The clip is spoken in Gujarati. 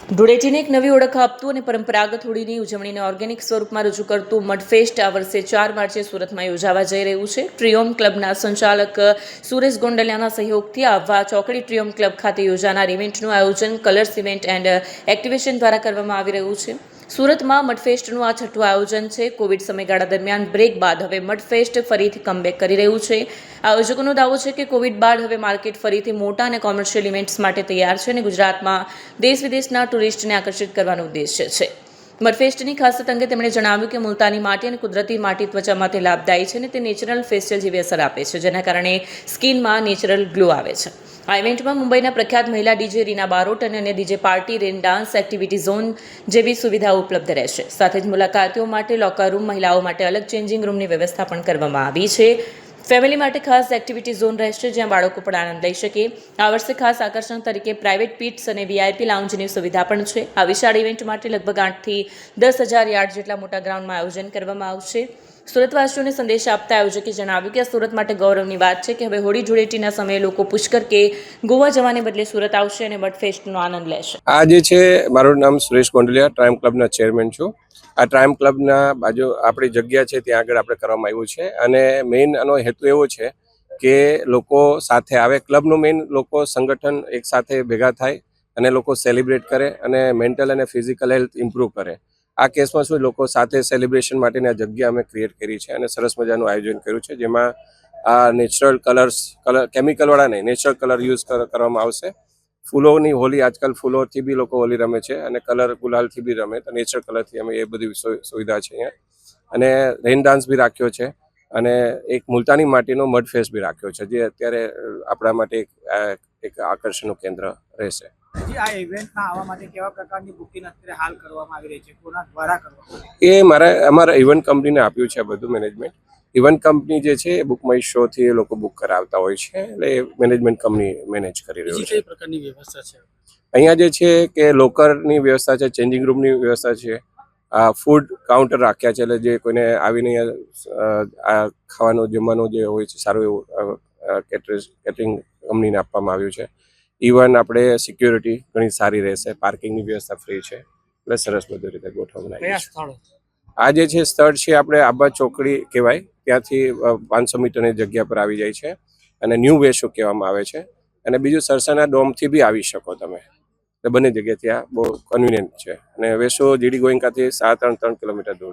ધૂળેટીને એક નવી ઓળખ આપતું અને પરંપરાગત હોળીની ઉજવણીને ઓર્ગેનિક સ્વરૂપમાં રજૂ કરતું મડફેસ્ટ આ વર્ષે 4 માર્ચે સુરતમાં યોજાવા જઈ રહ્યું છે. ટ્રિયોમ ક્લબના સંચાલક સુરેશ ગોંડલિયાના સહયોગથી આવા ચોકડી ટ્રિયોમ ક્લબ ખાતે યોજાનાર ઇવેન્ટનું આયોજન કલર્સ ઇવેન્ટ એન્ડ એક્ટિવેશન દ્વારા કરવામાં આવી રહ્યું છે. સુરતમાં મડફેસ્ટનું આ છઠ્ઠું આયોજન છે. કોવિડ સમયગાળા દરમિયાન બ્રેક બાદ હવે મડફેસ્ટ ફરીથી કમબેક કરી રહ્યું છે. આયોજકોનો દાવો છે કે કોવિડ બાદ હવે માર્કેટ ફરીથી મોટા અને કોમર્શિયલ ઇવેન્ટ્સ માટે તૈયાર છે અને ગુજરાતમાં દેશ વિદેશના ટુરિસ્ટને આકર્ષિત કરવાનો ઉદ્દેશ્ય છે. મડફેસ્ટની ખાસિયત અંગે તેમણે જણાવ્યું કે મુલતાની માટી અને કુદરતી માટી ત્વચા માટે લાભદાયી છે અને તે નેચરલ ફેશિયલ જેવી અસર આપે છે, જેના કારણે સ્કિનમાં નેચરલ ગ્લો આવે છે. આ ઇવેન્ટમાં મુંબઈના પ્રખ્યાત મહિલા ડીજે રીના બારોટ અને અન્ય ડીજે પાર્ટી, રેન ડાન્સ, એક્ટિવિટી ઝોન જેવી સુવિધાઓ ઉપલબ્ધ રહેશે. સાથે જ મુલાકાતીઓ માટે લોકર રૂમ, મહિલાઓ માટે અલગ ચેન્જિંગ રૂમની વ્યવસ્થા પણ કરવામાં આવી છે. ફેમિલી માટે ખાસ એક્ટિવિટી ઝોન રહેશે, જ્યાં બાળકો પણ આનંદ લઈ શકે. આ વર્ષે ખાસ આકર્ષણ તરીકે પ્રાઇવેટ પીટ્સ અને વીઆઈપી લાઉન્જની સુવિધા પણ છે. આ વિશાળ ઇવેન્ટ માટે લગભગ 8થી 10,000 યાર્ડ જેટલા મોટા ગ્રાઉન્ડમાં આયોજન કરવામાં આવશે. સુરતવાસીઓને સંદેશ આપતા આયોજકે જણાવ્યું કે આ સુરત માટે ગૌરવની વાત છે કે હવે હોળી ધૂળેટીના સમયે લોકો પુષ્કર કે ગોવા જવાને બદલે સુરત આવશે અને મડફેસ્ટનો આનંદ લેશે. આ જે છે, મારું નામ સુરેશ ગોંડલિયા, ટ્રાયમ ક્લબના ચેરમેન છું. આ ટ્રાયમ ક્લબના બાજુ આપણી જગ્યા છે, ત્યાં આગળ આપણે કરવામાં આવ્યું છે અને મેઇન આનો હેતુ એવો છે કે લોકો સાથે આવે. ક્લબનું મેઇન લોકો સંગઠન એક સાથે ભેગા થાય અને લોકો સેલિબ્રેટ કરે અને મેન્ટલ અને ફિઝિકલ હેલ્થ ઇમ્પ્રૂવ કરે. આ કેસમાં શું, લોકો સાથે સેલિબ્રેશન માટેની આ જગ્યા અમે ક્રિએટ કરી છે અને સરસ મજાનું આયોજન કર્યું છે, જેમાં આ નેચરલ કલર કેમિકલવાળા નહીં, નેચરલ કલર યુઝ કરવામાં આવશે. ફૂલોની હોલી, આજકાલ ફૂલોથી બી લોકો હોલી રમે છે અને કલર ગુલાલથી બી રમે, તો નેચરલ કલરથી અમે એ બધી સુવિધા છે અહીંયા. અને રેઇન ડાન્સ બી રાખ્યો છે અને એક મુલતાની માટીનો મડ ફેસ્ટ બી રાખ્યો છે, જે અત્યારે આપણા માટે એક આકર્ષણનું કેન્દ્ર રહેશે. આ ઇવેન્ટમાં આવવા માટે કેવા પ્રકારની બુકિંગ અત્યારે હાલ કરવામાં આવી રહી છે, કોના દ્વારા કરવામાં આવી રહી છે? એ અમારા ઇવેન્ટ કંપનીને આપ્યું છે બધું મેનેજમેન્ટ. ઇવેન્ટ કંપની જે છે એ બુક માય શોથી એ લોકો બુક કરાવતા હોય છે, એટલે એ મેનેજમેન્ટ કંપની મેનેજ કરી રહ્યું છે. કઈ પ્રકારની વ્યવસ્થા છે અહીંયા? જે છે કે લોકરની વ્યવસ્થા છે, ચેન્જિંગ રૂમની વ્યવસ્થા છે, ફૂડ કાઉન્ટર રાખ્યા છે, એટલે જે કોઈને આવીને આ ખાવાનું જમવાનું જે હોય છે સારું એવું કેટરિંગ કંપનીને આપવામાં આવ્યું છે. ઇવન આપણે સિક્યોરિટી ઘણી સારી રહેશે, પાર્કિંગની વ્યવસ્થા ફ્રી છે, એટલે સરસ બધી રીતે ગોઠવવામાં આવી છે. આ જે છે સ્થળ છે આપણે આબા ચોકડી કહેવાય, ત્યાંથી 500 મીટરની જગ્યા પર આવી જાય છે અને ન્યૂ વેશો કહેવામાં આવે છે. અને બીજું સરસાના ડોમથી બી આવી શકો તમે, બંને જગ્યાથી આ બહુ કન્વિનિયન્ટ છે. અને વેસો જીડી ગોયંકાથી 3 કિલોમીટર દૂર છે.